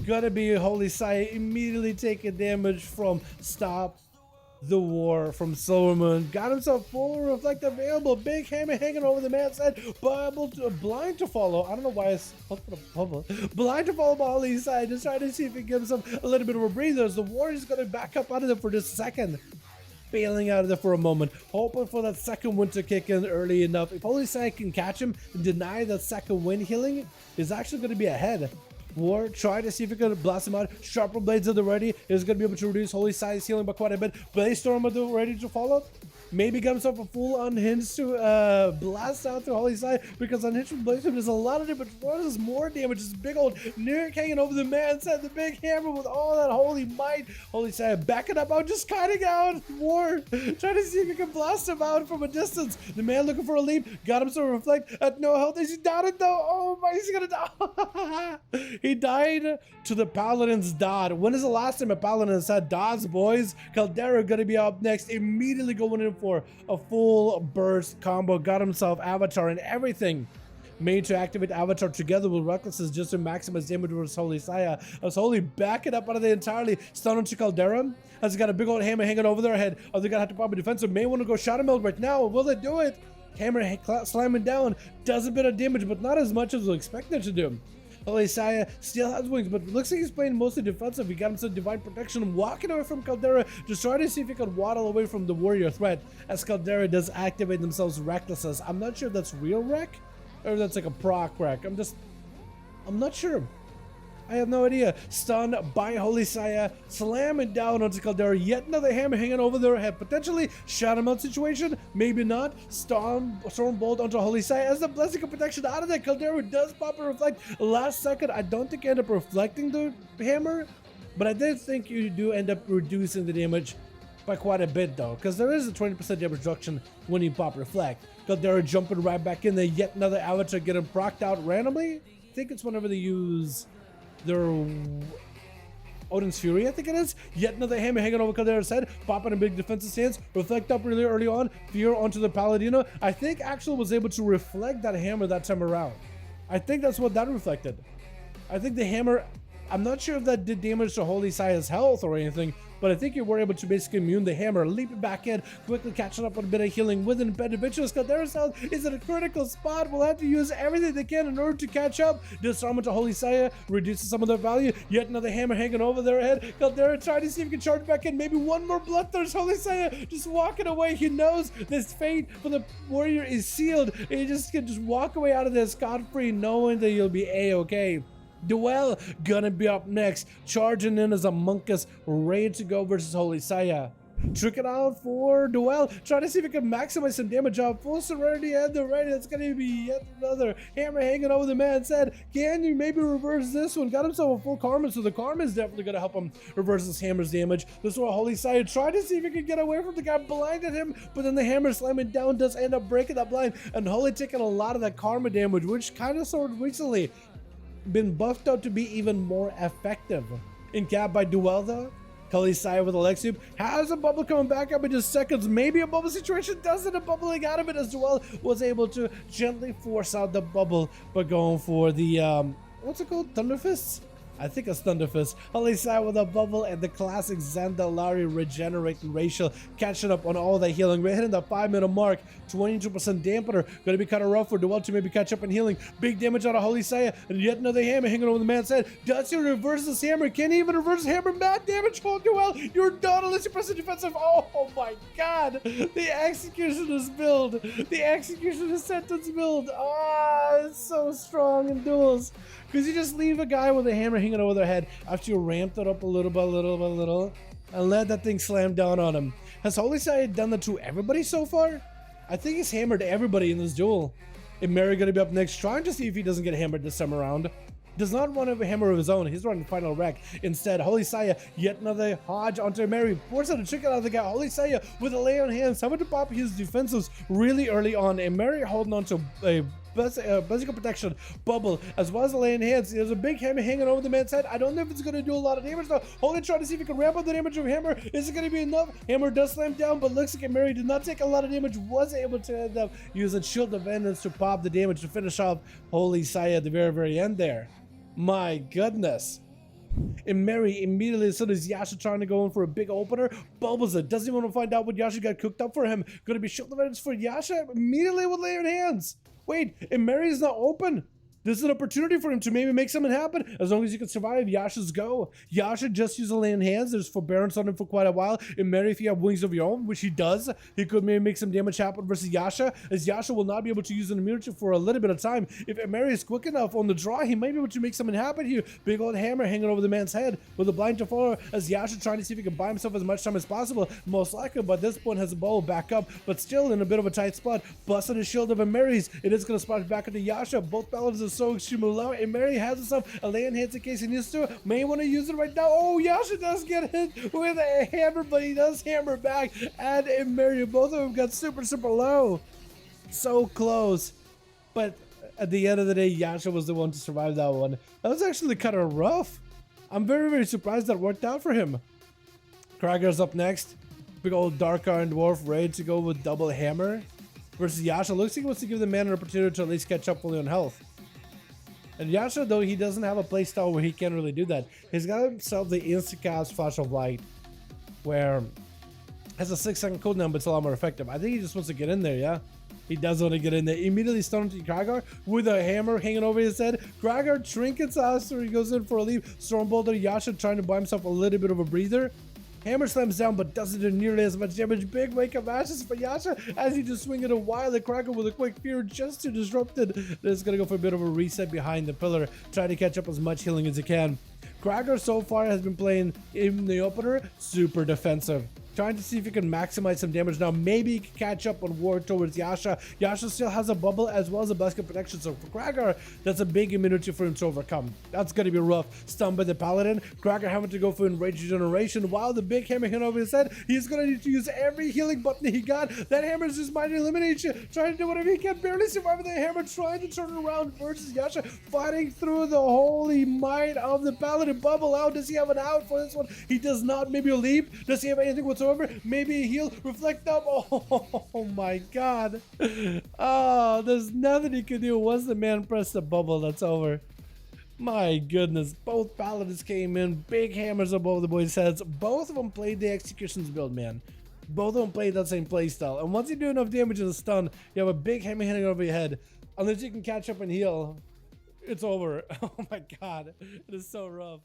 Gonna be Holy Saya immediately taking damage from Stop the War from Silvermoon. Got himself full reflect available. Big hammer hanging over the man's head. Blind to follow. I don't know why it's blind to follow by Holy Saya. Just trying to see if he gives him a little bit of a breather. As the Warrior's gonna back up out of there for just a second. Bailing out of there for a moment, hoping for that second wind to kick in early enough. If Holy Saya can catch him and deny that second wind healing, is actually going to be ahead. War, try to see if he can blast him out. Sharper Blades at the ready is going to be able to reduce Holy Saya's healing by quite a bit. Blaze Storm at the ready to follow. Maybe get himself a full Unhinged to blast out to Holy Saya, because Unhinged from Blaze Storm does a lot of damage, does more damage. This big old Lyric hanging over the man's head, the big hammer with all that holy might. Holy Saya backing up out, just kiting out. War, trying to see if he can blast him out from a distance. The man looking for a leap, got him to reflect at no health. Is he down it though? Oh my, he's gonna die. He died to the Paladin's Dod. When is the last time a Paladin has had Dods, boys? Caldera gonna be up next, immediately going in for a full burst combo. Got himself Avatar and everything made to activate Avatar together with Recklessness just to maximize damage versus Holy Saya. As Holy back it up out of the entirely stun onto Caldera. As he got a big old hammer hanging over their head. Are they gonna have to pop a defensive? May want to go Shadow Meld right now. Will they do it? Hammer slamming down. Does a bit of damage, but not as much as we expected to do. Holy Saya still has wings, but looks like he's playing mostly defensive. He got himself Divine Protection, walking away from Caldera, just trying to see if he could waddle away from the Warrior threat, as Caldera does activate themselves Recklessness. I'm not sure if that's real Rec, or if that's like a proc Rec. I'm not sure. I have no idea. Stunned by Holy Saya, slamming down onto Caldera. Yet another hammer hanging over their head. Potentially Shadow Melt situation, maybe not. Storm Bolt onto Holy Saya as the Blessing of Protection out of there. Caldera does pop and reflect. Last second, I don't think you end up reflecting the hammer, but I did think you do end up reducing the damage by quite a bit though, because there is a 20% damage reduction when you pop reflect. Caldera jumping right back in there. Yet another Avatar getting procced out randomly. I think it's whenever they use their Odin's Fury, I think it is. Yet another hammer hanging over Caldera's head, popping a big defensive stance, reflect up really early on, fear onto the Paladino. I think Axel was able to reflect that hammer that time around. I think that's what that reflected. I think the hammer, I'm not sure if that did damage to Holy Saya's health or anything, but I think you were able to basically immune the hammer, leaping back in, quickly catching up with a bit of healing with an embedded Vigilance. Caldera's health is at a critical spot. We'll have to use everything they can in order to catch up. Disarm to Holy Saya, reduces some of their value. Yet another hammer hanging over their head. Caldera trying to see if he can charge back in. Maybe one more Bloodthirst. Holy Saya just walking away. He knows this fate for the Warrior is sealed. He just can just walk away out of this scot-free, knowing that you'll be A-okay. Duel gonna be up next, charging in as a Monkus, ready to go versus Holy Saya. Trick it out for Duel, trying to see if he can maximize some damage out. Full Serenity at the ready. That's gonna be yet another hammer hanging over the man's head. Can you maybe reverse this one? Got himself a full Karma, so the Karma is definitely gonna help him reverse this hammer's damage. This one, Holy Saya tried to see if he could get away from the guy, blinded him, but then the hammer slamming down does end up breaking that blind, and Holy taking a lot of that Karma damage, which kind of sort of recently been buffed out to be even more effective. In cap by Duel though, Holy Saya with a leg sweep has a bubble coming back up in just seconds. Maybe a bubble situation, does end up bubbling out of it, as Duel was able to gently force out the bubble by going for the what's it called, Thunder Fists? I think it's Thunder Fist. Holy Saya with a bubble and the classic Zandalari regenerating ratio, catching up on all that healing. We're hitting the 5-minute mark. 22% dampener. Gonna be kind of rough for Duel to maybe catch up in healing. Big damage out of Holy Saya, and yet another hammer hanging over the man's head. Does he reverse this hammer? Can he even reverse the hammer? Mad damage for Duel. You're done unless you press the defensive. Oh my god. The executioner's build. The executioner's sentence build. Ah, it's so strong in duels. Because you just leave a guy with a hammer hanging over their head after you ramped it up a little by little, and let that thing slam down on him. Has Holy Saya done that to everybody so far? I think he's hammered everybody in this duel. And Mary gonna be up next, trying to see if he doesn't get hammered this time around. Does not want to have a hammer of his own. He's running Final Wreck. Instead, Holy Saya, yet another Hodge onto Mary. Force out to trick it out of the guy. Holy Saya with a lay on hands. Having to pop his defensives really early on. And Mary holding on to a Basic Protection bubble as well as the lay in hands. There's a big hammer hanging over the man's head. I don't know if it's going to do a lot of damage though. Holy trying to see if he can ramp up the damage of hammer. Is it going to be enough? Hammer does slam down, but looks like Mary did not take a lot of damage. Was able to end up using Shield of Vengeance to pop the damage to finish off Holy Saya at the very end there. My goodness. And Mary immediately, as soon as Yasha trying to go in for a big opener, bubbles it. Doesn't even want to find out what Yasha got cooked up for him. Gonna be shield events for Yasha immediately with layered hands. Wait, and Mary's not open. This is an opportunity for him to maybe make something happen. As long as you can survive, Yasha's go. Yasha just used the land hands. There's forbearance on him for quite a while. And Mary, if you have wings of your own, which he does, he could maybe make some damage happen versus Yasha, as Yasha will not be able to use an immunity for a little bit of time. If Mary is quick enough on the draw, he might be able to make something happen here. Big old hammer hanging over the man's head with a blind to follow, as Yasha trying to see if he can buy himself as much time as possible. Most likely, by this point, has a bow back up, but still in a bit of a tight spot. Busting his shield of Mary's. It is going to splash back into Yasha. Both Paladins are so extremely low. And Mary has himself a land hands in case he needs to. May want to use it right now. Oh, Yasha does get hit with a hammer, but he does hammer back. And Mary, both of them got super low. So close. But at the end of the day, Yasha was the one to survive that one. That was actually kind of rough. I'm very surprised that worked out for him. Krager's up next. Big old Dark Iron Dwarf ready to go with double hammer versus Yasha. Looks like he wants to give the man an opportunity to at least catch up fully on health. And Yasha, though, he doesn't have a playstyle where he can't really do that. He's got himself the insta-cast Flash of Light, where has a 6-second cooldown, but it's a lot more effective. I think he just wants to get in there, yeah? He does want to get in there. Immediately stunned to Kragar with a hammer hanging over his head. Kragar trinkets after he goes in for a leap. Stormbolter Yasha trying to buy himself a little bit of a breather. Hammer slams down, but doesn't do nearly as much damage. Big wake of ashes for Yasha as he just swing it a wily Kraken with a quick fear just to disrupt it. This is gonna go for a bit of a reset behind the pillar, try to catch up as much healing as he can. Kraken so far has been playing in the opener super defensive, trying to see if he can maximize some damage. Now maybe he can catch up on war towards Yasha. Yasha still has a bubble as well as a basket protection, so for Kraken, that's a big immunity for him to overcome. That's gonna be rough. Stunned by the Paladin, Kraken having to go for enraged regeneration while the big hammer hit over his head. He's gonna need to use every healing button he got. That hammer is just mighty elimination, trying to do whatever he can, barely surviving the hammer, trying to turn it around versus Yasha, fighting through the holy might of the Paladin. Bubble out. Does he have an out for this one? He does not. Maybe a leap. Does he have anything whatsoever? Maybe a heal. Reflect up. Oh my god. Oh, there's nothing he can do once the man pressed the bubble. That's over. My goodness. Both Paladins came in. Big hammers above the boys' heads. Both of them played the Executions build, man. Both of them played that same playstyle. And once you do enough damage in the stun, you have a big hammer hitting over your head. Unless you can catch up and heal, it's over. Oh my god. It is so rough.